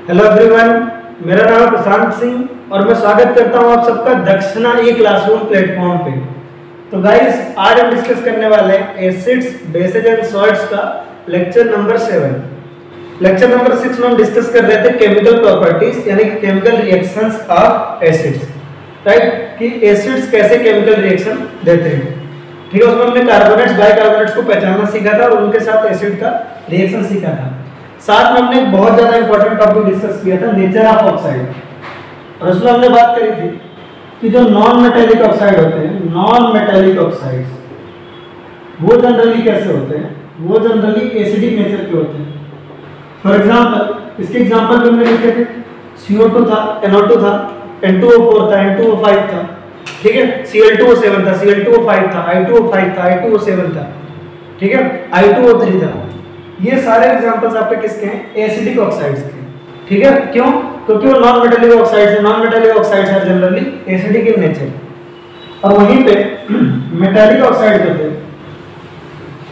Hello everyone, मेरा नाम है प्रशांत सिंह और मैं स्वागत करता हूं आप सबका दक्षिणा ई क्लासरूम प्लेटफॉर्म पे। तो गाइस, आज हम डिस्कस करने वाले हैं एसिड्स, बेसेज एंड सॉल्ट्स का लेक्चर नंबर 7। लेक्चर नंबर 6 में हम डिस्कस कर रहे थे केमिकल प्रॉपर्टीज यानी कि chemical reactions of acids, right, कि एसिड्स कैसे केमिकल रिएक्शन देते हैं। ठीक है, उसमें हमने कार्बोनेट्स बाइकार्बोनेट्स को पहचानना सीखा था और उनके साथ एसिड का रिएक्शन सीखा था। साथ में हमने एक बहुत ज्यादा इंपॉर्टेंट टॉपिक डिस्कस किया था, नेचर ऑफ ऑक्साइड, और उसमें हमने बात करी थी कि जो नॉन मेटेलिक ऑक्साइड होते हैं, नॉन मेटेलिक ऑक्साइड्स, वो जनरली कैसे होते हैं, वो जनरली एसिडिक नेचर के होते हैं। फॉर एग्जांपल, इसके एग्जांपल भी हमने लिखे थे, CO2 था, NO2 था, N2O4 था, N2O5 था, ठीक है, Cl2O7 था, Cl2O5 था, I2O5 था, I2O7 था, ठीक है, I2O3 था। ये सारे एग्जांपल्स आपके किसके हैं? एसिडिक ऑक्साइड्स के। ठीक है, क्यों? क्योंकि वो नॉन मेटेलिक ऑक्साइड्स हैं। Non metallic oxides are generally acidic in nature. और वहीं पे मेटेलिक ऑक्साइड होते हैं,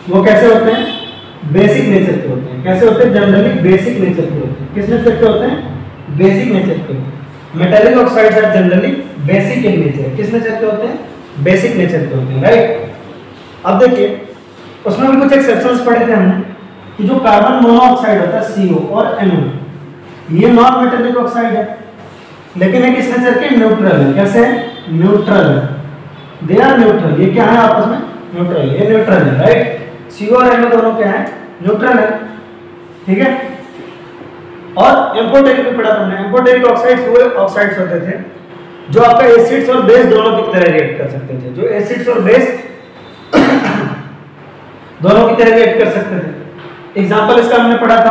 वो कैसे होते हैं? बेसिक नेचर के होते हैं। कैसे होते हैं? जनरली बेसिक नेचर के होते हैं। किस नेचर के होते हैं? बेसिक नेचर के। Metallic oxides are generally basic in nature. किस नेचर के होते हैं? बेसिक नेचर के होते हैं, राइट। अब देखिए, उसमें भी कुछ एक्सेप्शंस पढ़े थे हमने कि जो कार्बन मोनोऑक्साइड होता है CO और NO, ये नॉन मेटेलिक ऑक्साइड है, लेकिन ये किस नेचर के? न्यूट्रल है। कैसे? न्यूट्रल है। They are neutral. ये क्या है आपस में? न्यूट्रल। ये न्यूट्रल है, राइट। CO और NO दोनों क्या है? न्यूट्रल है, ठीक है। और एम्फोटेरिक में पढ़ा हमने, एम्फोटेरिक ऑक्साइड्स वो ऑक्साइड्स होते थे जो आपका एसिड्स और बेस दोनों की तरह रिएक्ट कर सकते थे। जो एसिड्स और बेस दोनों की तरह रिएक्ट कर सकते थे। एग्जांपल इसका हमने पढ़ा था,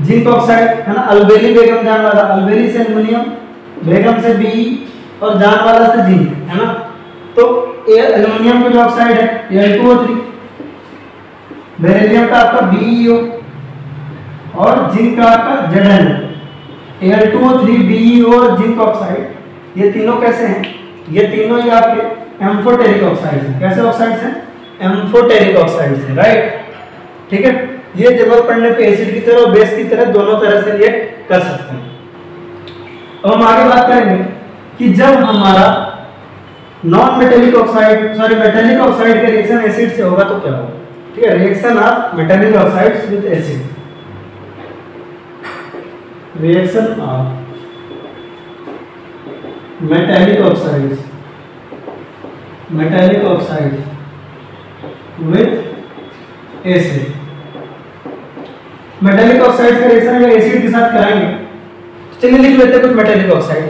जिंक ऑक्साइड है ना, अल्बेली बेगम जान वाला, अल्बेली से एल्युमिनियम, बेगम से Be और जान वाला से जिंक, है ना। तो एल्युमिनियम का जो ऑक्साइड है Al2O3, बेरिलियम का आपका BeO और जिंक का आपका Zn। Al2O3, BeO और जिंक ऑक्साइड, ये तीनों कैसे हैं? ये तीनों ही आपके एम्फोटेरिक ऑक्साइड्स हैं। कैसे ऑक्साइड्स हैं? एम्फोटेरिक ऑक्साइड्स हैं, राइट, ठीक है। ये जरूरत पड़ने पे एसिड की तरह और बेस की तरह दोनों तरह से रिएक्ट कर सकते हैं। अब हम आगे बात करेंगे कि जब हमारा non metallic oxide metallic oxide का रिएक्शन एसिड से होगा तो क्या होगा? ठीक है, reaction of metallic oxides with acid, reaction of metallic oxides with acid. Metallic oxide का रिएक्शन अगर एसिड के साथ कराएंगे, चलिए लिख लेते हैं कुछ मेटेलिक ऑक्साइड।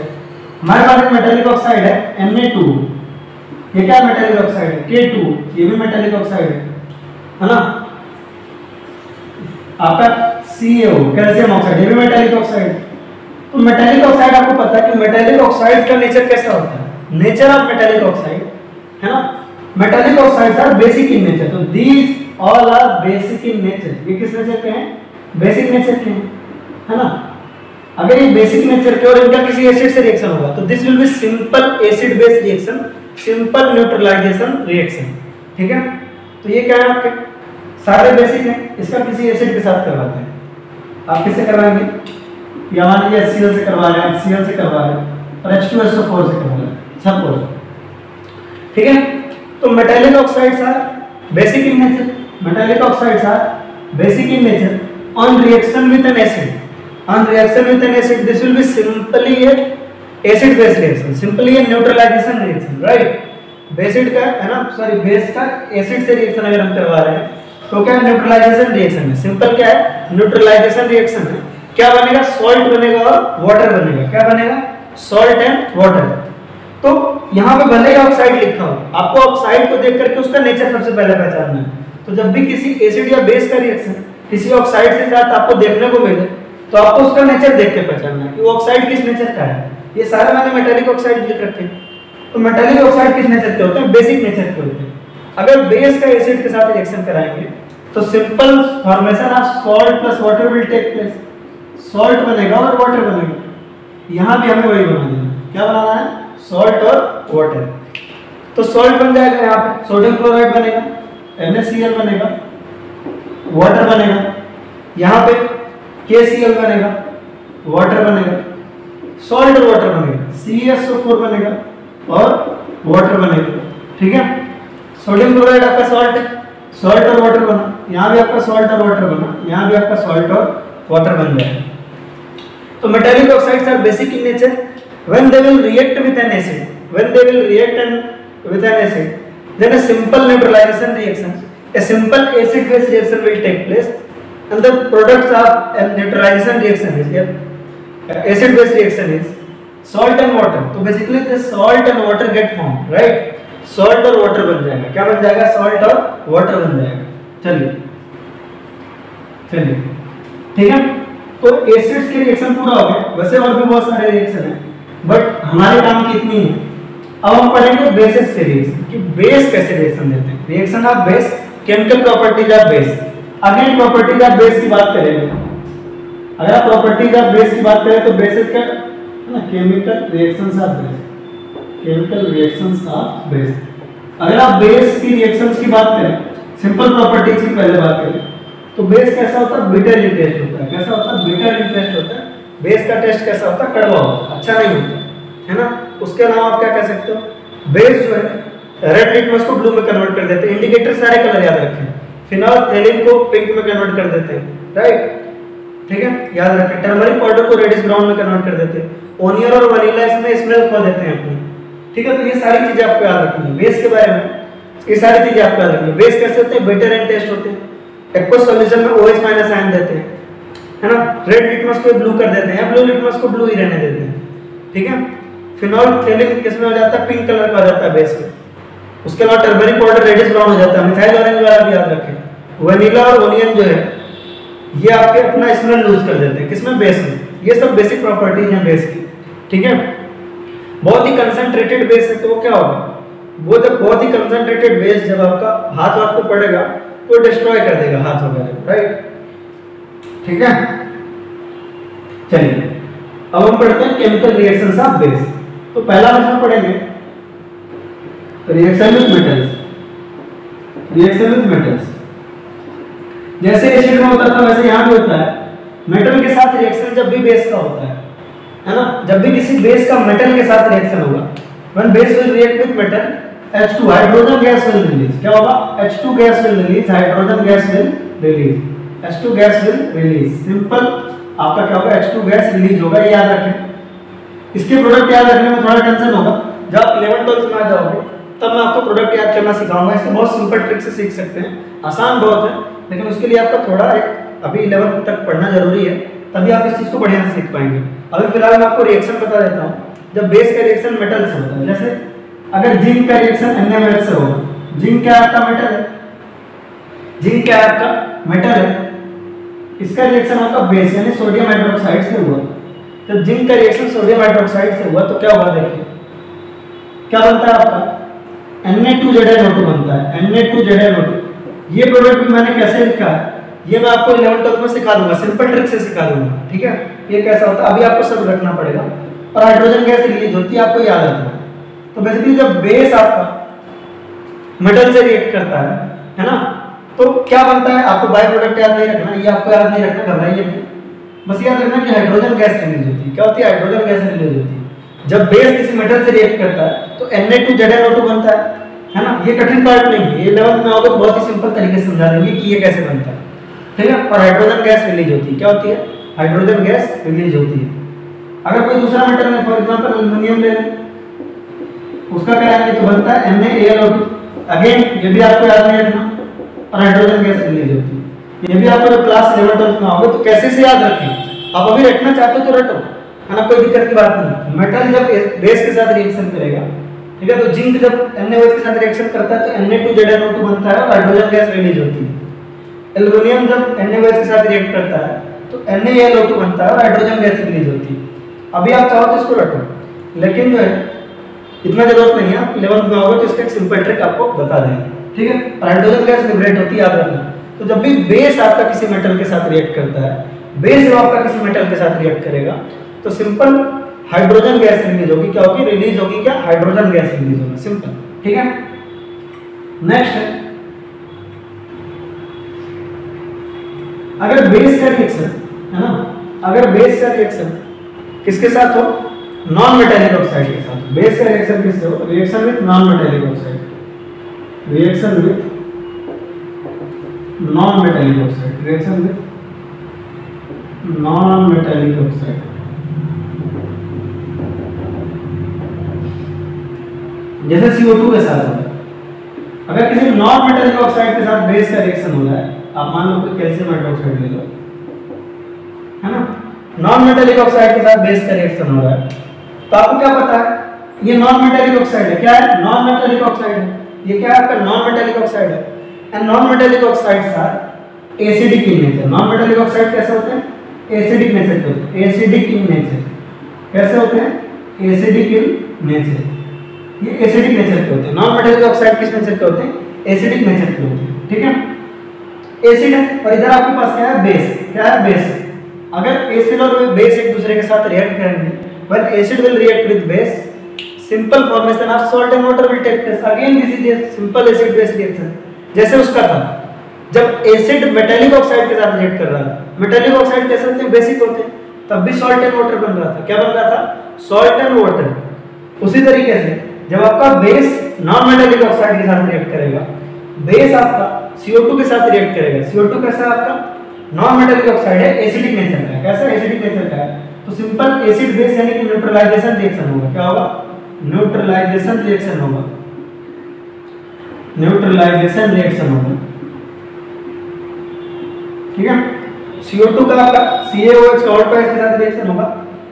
हमारे पास एक मेटेलिक ऑक्साइड है Na2, ये क्या मेटेलिक ऑक्साइड है? K2, ये भी मेटेलिक ऑक्साइड है ना। आपका CaO, कैल्शियम ऑक्साइड, ये भी मेटेलिक ऑक्साइड। तो मेटेलिक ऑक्साइड आपको पता है कि मेटेलिक ऑक्साइड का नेचर कैसा होता है? नेचर ऑफ मेटेलिक ऑक्साइड, है ना, metallic oxides are basic in nature. तो these all are basic in nature. ये किस नेचर के हैं? बेसिक नेचर के, है ना। अगर ये बेसिक नेचर के और इनका किसी एसिड से रिएक्शन होगा तो this will be simple acid base reaction, simple neutralization reaction, ठीक है। तो ये क्या है? आपके सारे बेसिक हैं, इसका किसी एसिड के साथ करवाते हैं। आप किससे करवाएंगे? या मान लीजिए HCl से करवा रहे हैं, HCl से करवा रहे हैं और H2SO4 से करवा रहे हैं, सपोज, ठीक है। तो metallic oxides are basic in nature, metallic oxides are basic in nature on reaction with an acid, this will be simply a acid base reaction, simply a neutralization reaction, right। Based का है ना, sorry base का acid से reaction अगर हम करवा रहे हैं तो क्या न्यूट्रलाइजेशन रिएक्शन है। सिंपल क्या है? न्यूट्रलाइजेशन रिएक्शन है। क्या बनेगा? सॉल्ट बनेगा और वाटर बनेगा। क्या बनेगा? Salt and water. तो यहाँ पे भले ही ऑक्साइड लिखा हो, आपको ऑक्साइड को देख करके उसका नेचर सबसे पहले पहचानना है। तो जब भी किसी एसिड या बेस का रिएक्शन किसी ऑक्साइड के साथ आपको देखने को मिले तो आपको उसका नेचर देख के पहचानना है कि वो ऑक्साइड किस नेचर का है। ये सारे मैंने मेटेलिक ऑक्साइड लिख रखे हैं। तो मेटेलिक ऑक्साइड किस नेचर के होते हैं? बेसिक नेचर के होते हैं। अगर बेस का एसिड के साथ रिएक्शन कराएंगे तो simple formation of salt plus water will take place. Salt बनेगा और वाटर बनेगा। यहाँ भी हमें वही बनाना है। क्या बनाना है? सॉल्ट और वाटर। तो सॉल्ट बन जाएगा, यहाँ पे सोडियम क्लोराइड बनेगा, NaCl बनेगा, वाटर बनेगा, यहाँ पे KCl बनेगा, वाटर बनेगा, सॉल्ट और वाटर बनेगा, CaSO4 बनेगा और वाटर बनेगा। ठीक है, सोडियम क्लोराइड आपका सॉल्ट है, सॉल्ट और वाटर बना, यहाँ भी आपका सॉल्ट और वाटर बना, यहाँ भी आपका सॉल्ट और वाटर बन जाएगा। तो metallic oxides are basic in nature when they will react with an acid, when they will react with an acid, then a simple neutralization reaction, a simple acid base reaction will take place and the products of a neutralization reaction is here, acid base reaction is salt and water। तो basically the salt and water get formed, right? salt और water बन जाएगा, क्या बन जाएगा? salt और water बन जाएगा। चलिए चलिए ठीक है, तो एसिड्स के रिएक्शन पूरा हो गया। वैसे और भी बहुत सारे रिएक्शन हैं बट हमारे काम की इतनी है। अब हम पढ़ेंगे बेसिस के रिएक्शन कि बेस कैसे रिएक्शन देते हैं। Reaction of base, chemical properties of base. Again properties of base की बात करेंगे। अगर आप प्रॉपर्टीज ऑफ बेस की बात करें तो बेसिस का ना chemical reactions of base, chemical reactions of base. अगर आप बेस की रिएक्शंस की बात करें, सिंपल प्रॉपर्टीज की पहले बात करें तो बेस कैसा होता है? बिटर टेस्ट होता है। कैसा होता है? बिटर टेस्ट होता है। बेस का टेस्ट कैसा होता है? कड़वा होता है, अच्छा नहीं होता है ना। उसके अलावा आप क्या कह सकते हो? बेस जो है रेड लिटमस को ब्लू में कन्वर्ट कर देते हैं। इंडिकेटर सारे कलर याद रखें। फिनोल्फथेलिन को पिंक में कन्वर्ट कर देते हैं, राइट? ठीक है, याद रखें। टर्मरिक पाउडर को रेडिश ब्राउन में कन्वर्ट कर देते हैं। ओनियन और वनीला इसमें स्मेल खो देते हैं अपनी। ठीक है, तो ये सारी चीजें आपको याद रखनी है बेस के बारे में। ये सारी चीजें आपको याद रखनी है। बेस कैसे होते हैं? बिटर एंड टेस्ट होते हैं। एक्वस सॉल्यूशन में OH माइनस आयन देते हैं, है ना। रेड लिटमस को ब्लू कर देते हैं, ब्लू लिटमस को ब्लू ही रहने देते हैं। ठीक है, फिनोल्फथेलिन किसमें हो जाता है? पिंक कलर का हो जाता है बेस में। उसके अलावा टर्मरिक पाउडर रेडिश ब्राउन हो जाता है। मिथाइल ऑरेंज वाला भी याद रखें। वनीला और ओनियन जो है ये आपके अपना स्मेल लूज कर देते हैं, किसमें? बेस में। ये सब बेसिक प्रॉपर्टीज हैं बेस की। ठीक है, बहुत ही कंसंट्रेटेड बेस है तो वो क्या होगा? वो जब बहुत ही कंसंट्रेटेड बेस जब आपका हाथ आपको पड़ेगा तो डिस्ट्रॉय कर देगा हाथ वगैरह, राइट? ठीक है, चलिए अब हम पढ़ते हैं केमिकल रिएक्शंस ऑफ बेस। तो पहला हम इसमें पढ़ेंगे reaction with metals. Reaction with metals जैसे एसिड में होता था वैसे यहाँ भी होता है। मेटल के साथ रिएक्शन जब भी बेस का होता है ना, जब भी किसी बेस का मेटल के साथ रिएक्शन होगा, when base will react with metal H2 hydrogen gas will release. क्या होगा? H2 gas will release, hydrogen gas will release, H2 gas will release. Simple आपका क्या होगा? H2 गैस रिलीज होगा, ये याद रखें। इसके प्रोडक्ट याद रखने में थोड़ा टेंशन होगा। जब आप 11-12 में आ जाओगे तब मैं आपको प्रोडक्ट याद करना सिखाऊंगा। इससे बहुत सिंपल ट्रिक से सीख सकते हैं, आसान बहुत है, लेकिन उसके लिए आपका थोड़ा एक अभी 11 तक पढ़ना जरूरी है, तभी आप इस चीज को बढ़िया से सीख पाएंगे। अभी फिलहाल मैं आपको रिएक्शन बता देता हूँ। जब बेस का रिएक्शन मेटल से होता है, जैसे अगर जिंक का रिएक्शन NaOH से होगा, जिंक क्या आपका मेटल है? जिंक क्या आपका मेटल है? इसका रिएक्शन आपका बेस यानी सोडियम हाइड्रोक्साइड से हुआ। जब जिंक का रिएक्शन सोडियम हाइड्रोक्साइड से हुआ तो क्या होगा? देखिए क्या बनता है आपका? Na2ZnO2 बनता है, Na2ZnO2। ये प्रोडक्ट मैंने कैसे लिखा है ये मैं आपको 11 में सिखा दूंगा, सिंपल ट्रिक से सिखा दूंगा। ठीक है, ये कैसा होता है अभी आपको सब रखना पड़ेगा। और हाइड्रोजन गैस रिलीज होती है, आपको याद रखना है। तो बेसिकली जब बेस आपका मेटल से रिएक्ट करता है ना, तो क्या बनता है? आपको बाय प्रोडक्ट याद नहीं रखना, ये आपको याद नहीं रखना, घबराइए नहीं। बस याद रखना कि हाइड्रोजन गैस रिलीज होती है। क्या होती है? हाइड्रोजन गैस रिलीज होती है। जब बेस किसी मेटल से रिएक्ट करता है तो Na2ZnO2 बनता है ना। ये कठिन पार्ट नहीं है, ये 11th में होगा, बहुत ही सिंपल तरीके से समझा देंगे कि ये कैसे बनता है। ठीक है, और हाइड्रोजन गैस रिलीज होती है। क्या होती है? हाइड्रोजन गैस रिलीज होती है। अगर कोई दूसरा मेटल है, फॉर एग्जांपल एल्युमिनियम ले लें, उसका क्या है? तो बनता है NaAlO2। अगेन ये भी आपको याद नहीं रखना, और हाइड्रोजन गैस रिलीज होती है। ये भी आपको जब क्लास 11-12 में होगा तो कैसे से याद रखें। आप अभी रखना चाहते हो तो रटो, है ना, कोई दिक्कत की बात नहीं। मेटल जब बेस के साथ रिएक्शन करेगा, ठीक है, तो जिंक जब NaOH के साथ रिएक्शन करता है तो Na2ZnO2 बनता है और हाइड्रोजन गैस रिलीज होती है। एल्युमिनियम जब NaOH के साथ रिएक्ट करता है तो NaAlO2 बनता है और हाइड्रोजन गैस रिलीज होती है। अभी आप चाहो तो इसको रटो, लेकिन जो है इतना जरूरत नहीं है। आप 11th में होगा तो इसका एक सिंपल ट्रिक आपको बता देंगे। ठीक है, हाइड्रोजन गैस लिबरेट होती है, याद रखना। तो जब भी बेस आपका किसी मेटल के साथ रिएक्ट करता है, बेस जब आपका किसी मेटल के साथ रिएक्ट करेगा तो सिंपल हाइड्रोजन गैस रिलीज होगी। क्या होगी? रिलीज होगी क्या? हाइड्रोजन गैस रिलीज होगी, सिंपल। ठीक है, नेक्स्ट है अगर बेस का रिएक्शन है ना, अगर बेस का रिएक्शन किसके साथ हो, नॉन मेटेलिक ऑक्साइड के साथ, बेस का रिएक्शन किससे हो, reaction with non metallic oxide, reaction with non metallic oxide, reaction with non metallic oxide. जैसे CO2 के साथ होता है, अगर किसी नॉन मेटेलिक ऑक्साइड के साथ बेस का रिएक्शन हो रहा है, आप मान लो कोई कैल्शियम हाइड्रोक्साइड ले लो, है ना, नॉन मेटेलिक ऑक्साइड के साथ बेस का रिएक्शन हो रहा है, तो आपको क्या पता है ये नॉन मेटेलिक ऑक्साइड है, क्या है, नॉन मेटेलिक ऑक्साइड है, ये क्या है आपका नॉन मेटेलिक ऑक्साइड है। And non metallic oxides are acidic in nature. Non metallic oxide कैसे होते हैं, एसिडिक नेचर के होते हैं, एसिडिक इन नेचर। कैसे होते हैं, एसिडिक इन नेचर, ये एसिडिक नेचर के होते हैं। नॉन मेटेलिक ऑक्साइड किस नेचर के होते हैं, एसिडिक नेचर के होते हैं, ठीक है। एसिड है और इधर आपके पास क्या है, बेस, क्या है, बेस। अगर एसिड और बेस एक दूसरे के साथ रिएक्ट करेंगे, when acid will react with base, simple formation of salt and water will take place. Again this is a simple acid base reaction, जैसे उसका था जब एसिड मेटेलिक ऑक्साइड के साथ रिएक्ट कर रहा था। मेटेलिक ऑक्साइड कैसे होते हैं, बेसिक होते हैं, तब भी सॉल्ट एंड वाटर बन रहा था। क्या बन रहा था, सॉल्ट एंड वाटर। उसी तरीके से जब आपका बेस नॉन मेटेलिक ऑक्साइड के साथ रिएक्ट करेगा, बेस आपका CO2 के साथ रिएक्ट करेगा, CO2 कैसा आपका नॉन मेटेलिक ऑक्साइड है, एसिडिक नेचर का है। कैसा, एसिडिक नेचर का है, तो सिंपल एसिड बेस यानी कि न्यूट्रलाइजेशन रिएक्शन होगा। क्या होगा, न्यूट्रलाइजेशन रिएक्शन होगा, न्यूट्रलाइजेशन रिएक्शन होगा, ठीक है। CO2 का CaOH का और के साथ रिएक्शन होगा,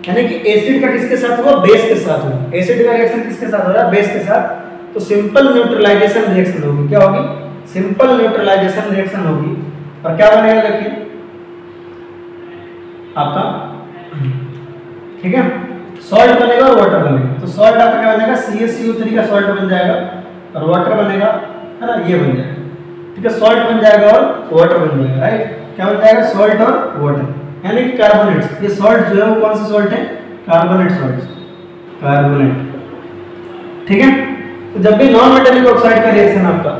यानी कि एसिड का किसके साथ होगा, बेस के साथ होगा। एसिड का रिएक्शन किसके साथ हो रहा है, बेस के साथ, तो सिंपल न्यूट्रलाइजेशन रिएक्शन होगी। क्या होगी, सिंपल न्यूट्रलाइजेशन रिएक्शन होगी। और क्या बनेगा, देखिए आपका, ठीक है, सॉल्ट बनेगा और वाटर बनेगा। तो सॉल्ट आपका क्या बनेगा, CaCO3 का सॉल्ट बन जाएगा और वाटर बनेगा, है ना, ये बन जाएगा, ठीक है। सॉल्ट बन जाएगा और वाटर बन जाएगा, राइट। क्या बन जाएगा, सॉल्ट और वाटर, यानी कि कार्बोनेट्स। ये सॉल्ट जो है वो कौन सा सॉल्ट है, कार्बोनेट सॉल्ट, कार्बोनेट, ठीक है। तो जब भी नॉन मेटेलिक ऑक्साइड का रिएक्शन आपका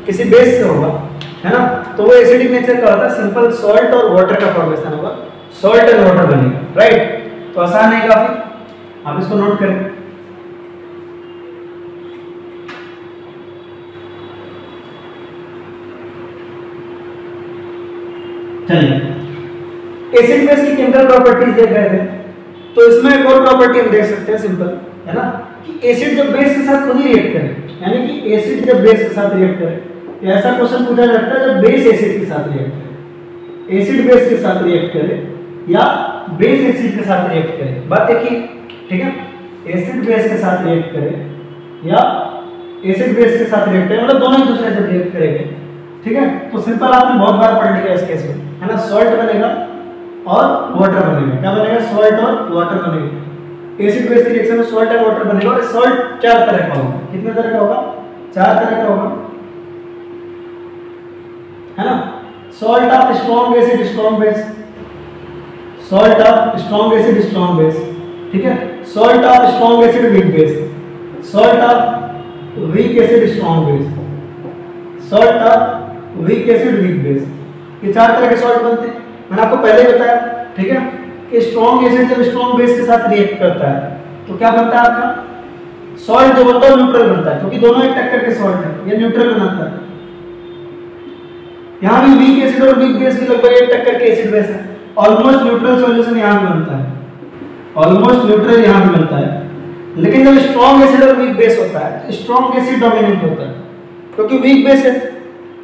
किसी बेस से होगा, है ना, तो वो एसिडिक नेचर का होता है, सिंपल सॉल्ट और वाटर का फॉर्मेशन होगा, सॉल्ट एंड वाटर बनेगा, राइट। तो आसान है काफी, आप इसको नोट करें। चलिए, एसिड बेस की केमिकल प्रॉपर्टीज देख रहे थे, तो इसमें एक और प्रॉपर्टी हम देख सकते हैं, सिंपल है ना, कि एसिड जब बेस के साथ खुद ही रिएक्ट करे, यानी कि एसिड जब बेस के साथ रिएक्ट करे, ऐसा क्वेश्चन पूछा जाता है जब बेस एसिड के साथ रिएक्ट करे, एसिड बेस के साथ रिएक्ट करे या बेस एसिड के साथ रिएक्ट करे। बात देखिए, ठीक है, एसिड बेस के साथ रिएक्ट करे या एसिड बेस के साथ रिएक्ट करे, मतलब दोनों एक दूसरे से रिएक्ट करेंगे, ठीक है। तो सिंपल आपने बहुत बार पढ़ लिया इस केस में, है ना, सॉल्ट बनेगा और वाटर बनेगा। क्या बनेगा, सॉल्ट और वाटर बनेगा। एसिड बेस की रिएक्शन में सॉल्ट और वाटर बनेगा और सॉल्ट 4 तरह का होगा। कितने तरह का होगा, 4 तरह का होगा, है ना। Salt of strong acid, strong base, salt of strong acid, strong base, ठीक है। Salt of strong acid, weak base, salt of weak acid, strong base, salt of weak acid, weak base. ये 4 तरह के सॉल्ट बनते हैं, मैंने आपको पहले ही बताया, ठीक है, कि स्ट्रॉन्ग एसिड जब स्ट्रॉन्ग बेस के साथ रिएक्ट करता है तो क्या बनता है आपका, सॉल्ट जो बनता है न्यूट्रल बनता है, क्योंकि दोनों एक टक्कर के सॉल्ट है, ये न्यूट्रल बनाता है। यहाँ भी वीक एसिड और वीक बेस भी लगभग एक टक्कर के एसिड बेस है। ऑलमोस्ट न्यूट्रल सॉल्यूशन यहाँ भी बनता है, ऑलमोस्ट न्यूट्रल यहाँ भी बनता है। लेकिन जब स्ट्रॉन्ग एसिड और वीक बेस होता है, स्ट्रॉन्ग एसिड डोमिनेंट होता है, क्योंकि वीक बेस है,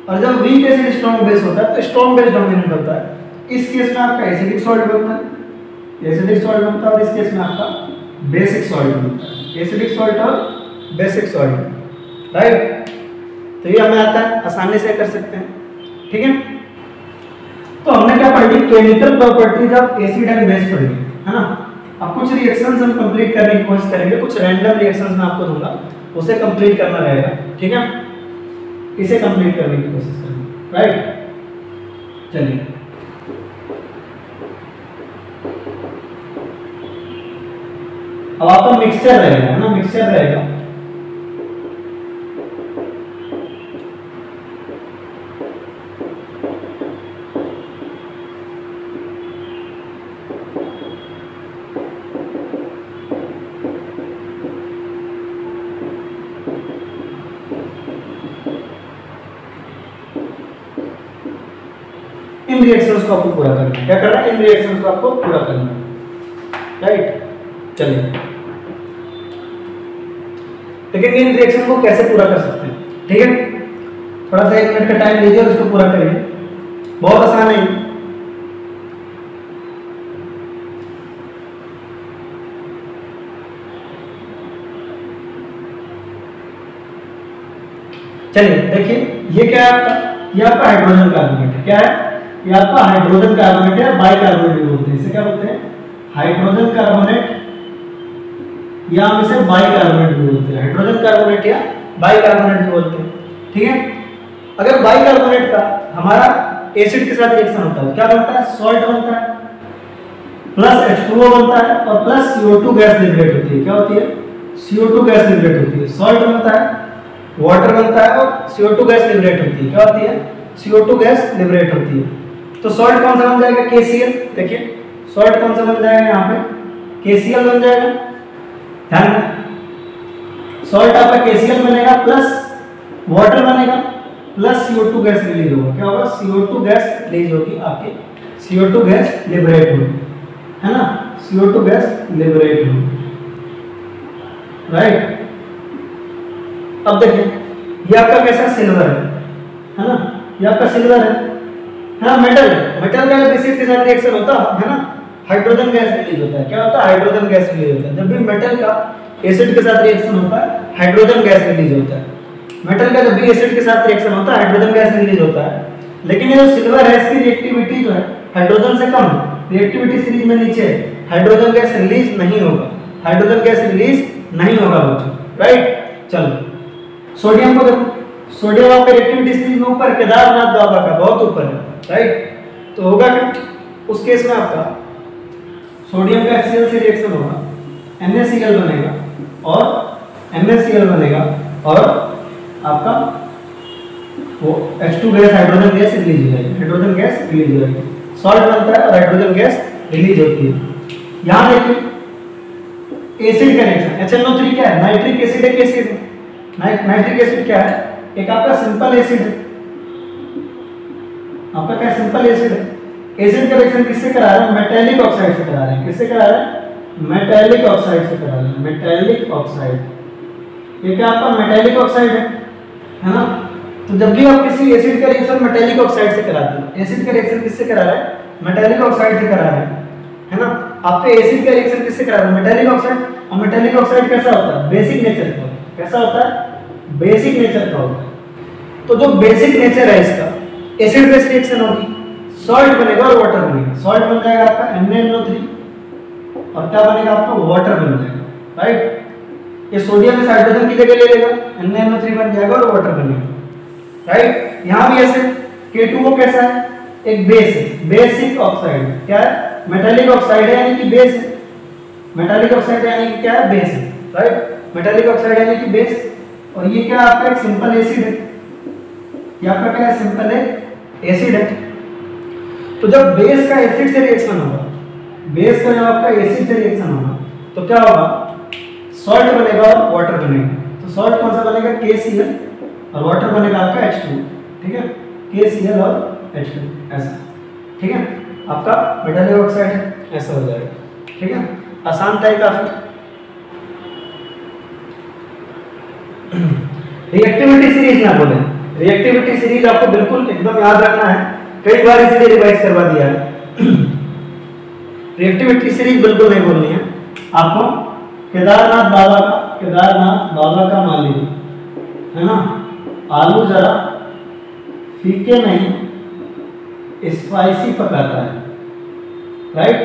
और जब वीक एसिड स्ट्रॉन्ग बेस होता है तो स्ट्रॉन्ग बेस डोमिनेंट होता है। इस केस में आपका एसिडिक सॉल्ट बनता है, एसिडिक सॉल्ट बनता है, और इस केस में आपका बेसिक सॉल्ट बनता है, एसिडिक सॉल्ट और बेसिक सॉल्ट, राइट। तो ये हमें आता है, आसानी से कर सकते हैं, ठीक है। तो हमने क्या पढ़ी, chemical properties of acid and base पढ़ी, है ना। अब कुछ रिएक्शंस हम कंप्लीट करने की कोशिश करेंगे, कुछ रैंडम रिएक्शंस मैं आपको दूंगा, उसे कंप्लीट करना रहेगा, ठीक है। इसे कंप्लीट करने की कोशिश करेंगे, राइट। चलिए, अब आपका मिक्सचर रहेगा, है ना, मिक्सचर रहेगा। रिएक्शंस को आपको पूरा करना है। क्या करना है? इन रिएक्शंस को आपको पूरा करना है, राइट। चलिए, लेकिन इन रिएक्शन को कैसे पूरा कर सकते हैं? ठीक है, थोड़ा सा 1 मिनट का टाइम लीजिए और इसको पूरा करिए, बहुत आसान है। चलिए देखिए, ये क्या है आपका? ये आपका हाइड्रोजन कार्बोनेट है। क्या है? ये आपका हाइड्रोजन कार्बोनेट है, बाइकार्बोनेट भी बोलते हैं। इसे क्या बोलते हैं? हाइड्रोजन कार्बोनेट, या हम इसे बाइकार्बोनेट भी बोलते हैं। हाइड्रोजन कार्बोनेट या बाइकार्बोनेट भी बोलते हैं, ठीक है। अगर बाइकार्बोनेट का हमारा एसिड के साथ रिएक्शन होता है, क्या बनता है? सॉल्ट बनता है, प्लस H2O बनता है और प्लस CO2 गैस लिबरेट होती है। क्या होती है? CO2 गैस लिबरेट होती है। सॉल्ट बनता है, वाटर बनता है और CO2 गैस लिबरेट होती है। क्या होती है? CO2 गैस लिबरेट होती है। तो सॉल्ट कौन सा बन जाएगा? KCl। देखिए, सॉल्ट कौन सा बन जाएगा? यहाँ पे KCl बन जाएगा। ध्यान दें, सॉल्ट आपका KCl बनेगा, प्लस वाटर बनेगा, प्लस CO2 गैस रिलीज होगा। क्या होगा? CO2 गैस रिलीज होगी, आपके CO2 गैस लिबरेट होगी, है ना। CO2 गैस लिबरेट होगी, राइट। अब देखिए, ये आपका कैसा? सिल्वर है ना। ये आपका सिल्वर है ना। मेटल, मेटल का एसिड के साथ रिएक्शन होता है ना, हाइड्रोजन गैस रिलीज होता है। क्या होता है? हाइड्रोजन गैस रिलीज होता है। जब भी मेटल का एसिड के साथ रिएक्शन होता है, हाइड्रोजन गैस रिलीज होता है। मेटल का जब भी एसिड के साथ रिएक्शन होता है, हाइड्रोजन गैस रिलीज होता है। लेकिन ये जो सिल्वर है, इसकी रिएक्टिविटी जो है हाइड्रोजन से कम है, रिएक्टिविटी सीरीज में नीचे है, हाइड्रोजन गैस रिलीज नहीं होगा, हाइड्रोजन गैस रिलीज नहीं होगा बच्चों, राइट। चलो, सोडियम को देखो, सोडियम आपका रिएक्टिविटी सीरीज में ऊपर, केदारनाथ बाबा का बहुत ऊपर है, राइट। तो होगा क्या उस केस में? आपका सोडियम का HCl से रिएक्शन होगा, NaCl बनेगा और NaCl बनेगा और आपका वो H2 gas, hydrogen gas release हो जाएगी, हाइड्रोजन गैस रिलीज हो जाएगी। सॉल्ट बनता है और हाइड्रोजन गैस रिलीज होती है। यहां देखिए, एसिड का रिएक्शन HNO3 क्या है? नाइट्रिक एसिड है। एसिड नाइट्रिक एसिड क्या है? एक आपका सिंपल एसिड है। आपका क्या? सिंपल एसिड है। एसिड का रिएक्शन किससे करा रहे हैं? मेटालिक ऑक्साइड से करा रहे हैं। किससे करा रहे हैं? मेटालिक ऑक्साइड से करा रहे हैं। मेटालिक ऑक्साइड, ये क्या आपका? मेटालिक ऑक्साइड है ना। तो जब भी आप किसी एसिड का रिएक्शन मेटालिक ऑक्साइड से कराते हैं, एसिड का रिएक्शन किससे करा रहे हैं? मेटालिक ऑक्साइड से करा रहे हैं, है ना। आपके एसिड का रिएक्शन किससे करा रहे हैं? Metallic oxide. और मेटालिक ऑक्साइड कैसा होता है? बेसिक नेचर का। कैसा होता है? बेसिक नेचर का होता है। तो जो बेसिक नेचर है इसका, एसिड बेस रिएक्शन होगी, सॉल्ट बनेगा और वाटर बनेगा। सॉल्ट बन जाएगा आपका NaNO3 और क्या बनेगा? आपका वाटर बन जाएगा, राइट। ये सोडियम इस हाइड्रोजन की जगह ले लेगा, NaNO3 बन जाएगा और वाटर बनेगा, राइट। यहां भी ऐसे K2O कैसा है? एक बेस है, बेसिक ऑक्साइड। क्या है? मेटालिक ऑक्साइड है, यानी कि बेस है। मेटालिक ऑक्साइड यानी कि क्या है? बेस है, राइट। मेटालिक ऑक्साइड यानी कि बेस। और ये क्या आपका? एक सिंपल एसिड है। ये आपका क्या है? सिंपल है एसिड है। तो जब बेस का एसिड से रिएक्शन होगा, बेस का जब आपका एसिड से रिएक्शन होगा, तो क्या होगा? सॉल्ट बनेगा और वाटर बनेगा। तो सॉल्ट कौन सा बनेगा? KCl और वाटर बनेगा आपका H2, ठीक है। KCl और H2 ऐसा, ठीक है। आपका मेटालिक ऑक्साइड है, ऐसा हो जाएगा, ठीक है। आसान था काफी। रिएक्टिविटी सीरीज ना बोले, रिएक्टिविटी सीरीज आपको बिल्कुल एकदम याद रखना है, कई बार इसीलिए रिवाइज करवा दिया है। रिएक्टिविटी सीरीज बिल्कुल नहीं बोलनी है आपको। केदारनाथ बाबा का मान लीजिए, है ना। आलू जरा फीके नहीं स्पाइसी पकाता है, राइट।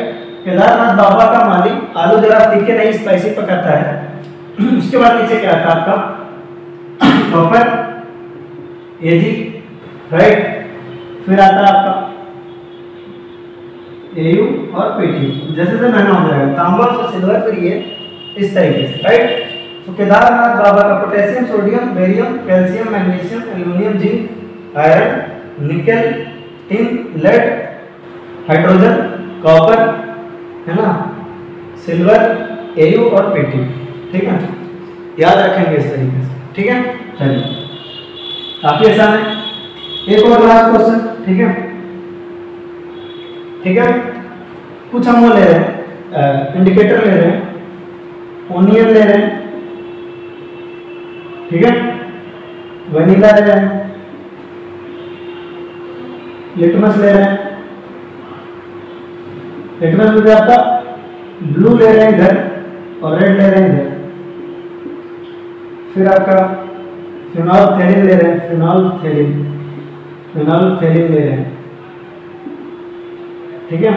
केदारनाथ बाबा का मालिक आलू जरा फीके नहीं स्पाइसी पकाता है। उसके बाद नीचे क्या आता है आपका? Copper, Ag, right. फिर आता है आपका Au और Ptu। जैसे जैसे महंगा हो जाएगा, तांबा और सिल्वर, फिर ये इस तरीके से, राइट। तो केदारनाथ बाबा का potassium, sodium, barium, calcium, magnesium, aluminium, zinc, iron, nickel, tin, lead, hydrogen, copper, है ना, सिल्वर, Au और Ptu, ठीक है। याद रखेंगे इस तरीके से, ठीक है। चलिए, काफी आसान है। एक और लास्ट क्वेश्चन, ठीक है। ठीक है, कुछ हम वो ले रहे हैं, इंडिकेटर ले रहे हैं, ओनियन ले रहे हैं, ठीक है, वनीला ले रहे हैं, लिटमस ले रहे हैं, लिटमस में भी आपका ब्लू ले रहे हैं इधर और रेड ले रहे हैं इधर, फिर आपका फिनोल्फथेलिन ले रहे हैं, फिनोल्फथेलिन ले रहे हैं, ठीक है।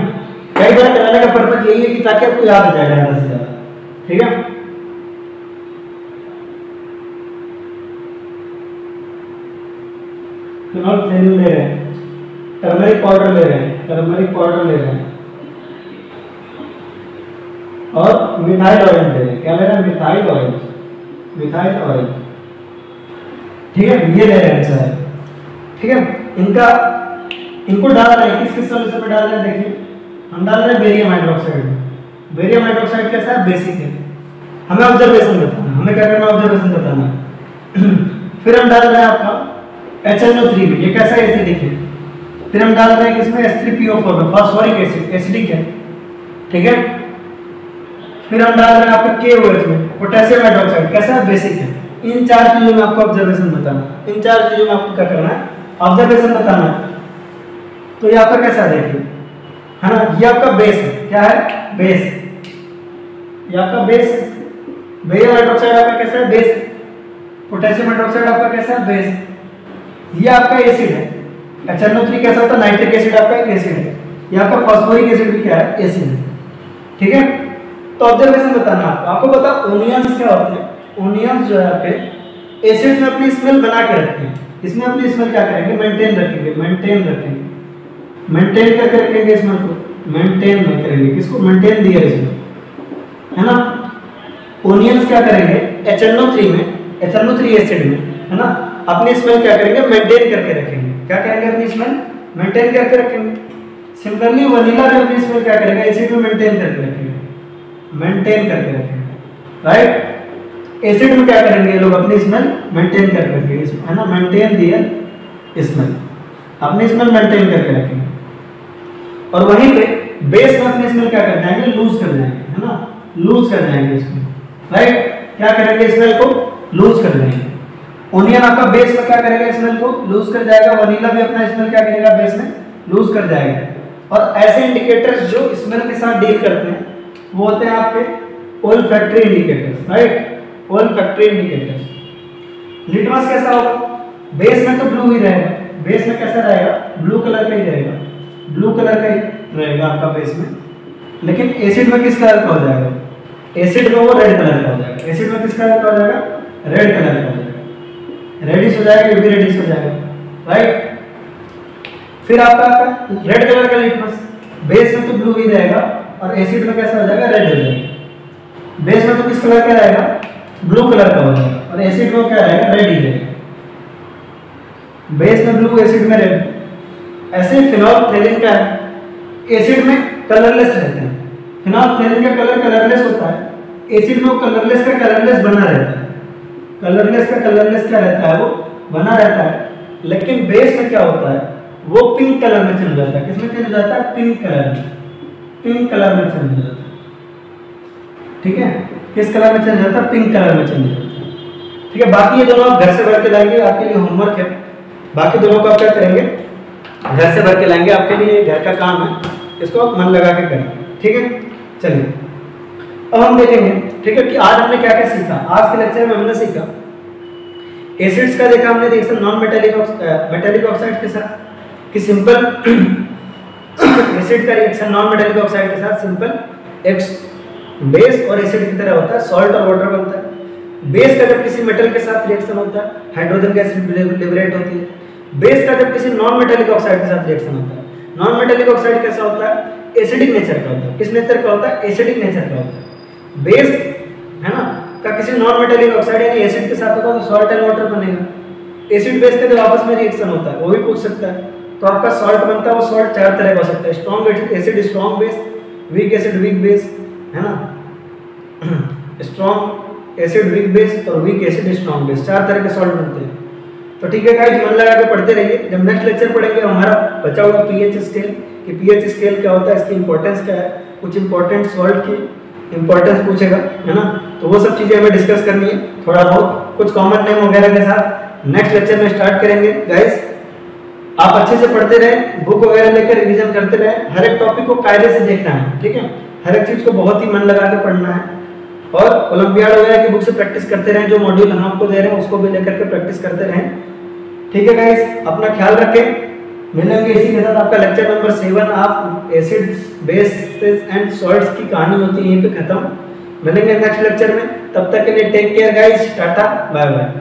कई बार कराने का पर्पज यही है कि ताकि आपको याद आ जाए ज़्यादा से ज़्यादा, ठीक है। फिनोल्फथेलिन ले रहे हैं, टर्मरिक पाउडर ले रहे हैं, और मिथाइल ऑयल ले रहे हैं। क्या ले रहे हैं? मिथाइल ऑयल, ठीक है, ये ले रहे हैं सर, ठीक है। इनको डाल रहे हैं किस सॉल्यूशन में डाल रहे हैं? देखिए हम डाल रहे हैं बेरियम हाइड्रोक्साइड में। बेरियम हाइड्रोक्साइड कैसा है? बेसिक है, हमें ऑब्जर्वेशन बताना, हमें क्या करना है? ऑब्जर्वेशन बताना। फिर हम डाल रहे हैं आपका HNO3 में, ये कैसा है? एसिडिक है। फिर हम डाल रहे हैं किसमें? H3PO4 में, फॉस्फोरिक एसिड, एसिडिक है, ठीक है। फिर हम डाल रहे हैं आपका KOH में, पोटेशियम हाइड्रोक्साइड, कैसा है? बेसिक है। इन 4 चीजों में आपको ऑब्जर्वेशन बताना, इन 4 चीजों में आपको क्या करना है? ऑब्जर्वेशन बताना है। तो ये आपका कैसा देखिए, है ना, ये आपका बेस है। क्या है? बेस, ये आपका बेस है। बेरियम हाइड्रोक्साइड आपका कैसा है? बेस। पोटेशियम हाइड्रोक्साइड आपका कैसा है? बेस। ये आपका एसिड है। HNO3 कैसा होता है? नाइट्रिक एसिड आपका एक एसिड है। ये आपका फॉस्फोरिक एसिड भी क्या है? एसिड है, ठीक है। तो ऑब्जर्वेशन बताना आपको पता ओनियंस क्या होते हैं? ओनियंस जो है आपके एसिड में अपनी स्मेल बना के रखते हैं, इसमें अपनी स्मेल क्या करेंगे? मेंटेन रखेंगे, मेंटेन करके रखेंगे स्मेल को, मेंटेन में करेंगे। किसको मेंटेन दिया इसमें, है ना। ओनियंस क्या करेंगे? HNO3 में, HNO3 एसिड में, है ना, अपनी स्मेल क्या करेंगे? मेंटेन करके रखेंगे। क्या करेंगे? अपनी स्मेल मेंटेन करके रखेंगे। सिमिलरली वनीला भी अपनी स्मेल क्या करेगा? एसिड में मेंटेन करके रखेंगे, राइट। एसिड में क्या करेंगे ये लोग? अपनी स्मेल मेंटेन करके रखेंगे, है ना, मेंटेन दिया स्मेल, अपनी स्मेल मेंटेन करके रखेंगे। और वहीं पे बेस में अपनी स्मेल क्या कर जाएंगे? लूज कर जाएंगे, है ना, लूज कर जाएंगे इसमें, राइट। क्या करेंगे? स्मेल को लूज कर देंगे। ओनियन आपका बेस में क्या करेगा? स्मेल को लूज कर जाएगा। वनीला भी अपना स्मेल क्या करेगा? बेस में लूज कर जाएगा। और ऐसे इंडिकेटर्स जो स्मेल के साथ डील करते हैं वो होते हैं आपके olfactory indicators, right, olfactory indicators. Litmus कैसा होगा? बेस में तो ब्लू ही रहेगा, बेस में कैसा रहेगा? ब्लू कलर का ही रहेगा, ब्लू कलर का ही रहेगा आपका बेस में। लेकिन एसिड में किस कलर का हो जाएगा? एसिड में वो रेड कलर का हो जाएगा। एसिड में किस कलर का हो जाएगा? रेड कलर का हो जाएगा, रेडिश हो जाएगा, ये भी रेडिश हो जाएगा, राइट। फिर आपका रेड कलर का लिटमस, बेस में तो ब्लू ही रहेगा और एसिड में कैसा हो जाएगा? रेड हो जाएगा। बेस में तो किस कलर का रहेगा? ब्लू कलर का हो जाएगा और एसिड में क्या रहेगा? रेड ही रहेगा। बेस में ब्लू, एसिड में रेड। ऐसे फिनोल्फथेलिन का है, एसिड में कलरलेस रहते हैं। फिनोल्फथेलिन का कलर कलरलेस होता है, एसिड में वो कलरलेस का कलरलेस बना रहता है। कलरलेस का कलरलेस क्या रहता है? वो बना रहता है। लेकिन बेस में क्या होता है? वो पिंक कलर में चल जाता है। किसमें चल जाता है? पिंक कलर में, पिंक कलर में चल जाता है, ठीक है। किस कलर में चल जाता है? पिंक कलर में चल जाता है, ठीक है। बाकी ये दोनों आप घर से भर के लाएंगे, आपके लिए होमवर्क है। बाकी दोनों को आप क्या करेंगे? घर से भर के लाएंगे, आपके लिए घर का काम है, इसको आप मन लगा के करेंगे, ठीक है। चलिए अब हम देखेंगे, ठीक है, कि आज हमने क्या क्या सीखा। आज के लेक्चर में हमने सीखा एसिड्स का, देखा हमने रिएक्शन नॉन मेटालिक ऑक्साइड के साथ, कि सिंपल एसिड का रिएक्शन नॉन मेटालिक ऑक्साइड के साथ सिंपल एक्स बेस और एसिड की तरह होता है, सॉल्ट और वाटर बनता है। बेस का जब किसी मेटल के साथ रिएक्शन होता है, हाइड्रोजन गैस लिबरेट होती है। बेस का जब किसी नॉन मेटालिक ऑक्साइड के साथ रिएक्शन होता है, नॉन मेटालिक ऑक्साइड कैसा होता है? एसिडिक नेचर का होता है। किस नेचर का होता है? एसिडिक नेचर का होता है। बेस, है ना, का किसी नॉन मेटालिक ऑक्साइड यानी एसिड के साथ होगा तो सॉल्ट एंड वाटर बनेगा। एसिड बेस का जब आपस में रिएक्शन होता है, वो भी पूछ सकता है, तो आपका सॉल्ट बनता है। वो सॉल्ट 4 तरह का हो सकता है, strong acid strong base, weak acid weak base, है ना, स्ट्रॉन्ग एसिड वीक बेस और वीक एसिड स्ट्रॉन्ग बेस, 4 तरह के सॉल्ट बनते हैं। तो ठीक है गाइस, मन लगा के पढ़ते रहिए। जब नेक्स्ट लेक्चर पढ़ेंगे हमारा बचा हुआ पीएच स्केल कि पीएच स्केल क्या होता है, इसकी इंपॉर्टेंस क्या है, कुछ इंपॉर्टेंट सॉल्ट की इंपॉर्टेंस पूछेगा, है ना। तो वो सब चीज़ें हमें डिस्कस करनी है थोड़ा बहुत, कुछ कॉमन नेम वगैरह के साथ नेक्स्ट लेक्चर में स्टार्ट करेंगे। गाइस आप अच्छे से पढ़ते रहें, बुक वगैरह लेकर रिवीजन करते रहें, हर एक टॉपिक को कायदे से देखना है, ठीक है। हर एक चीज़ को बहुत ही मन लगा के पढ़ना है और ओलंपियाड वगैरह की बुक से प्रैक्टिस करते रहें, जो मॉड्यूल हम आपको दे रहे हैं उसको भी लेकर के प्रैक्टिस करते रहें, ठीक है गाइस। अपना ख्याल रखें, मिलेंगे इसी के साथ। आपका lecture number 7 of acids bases and salts की कहानी होती है यहीं पे खत्म। मिलेंगे नेक्स्ट लेक्चर में, तब तक के लिए take care guys, tata bye bye.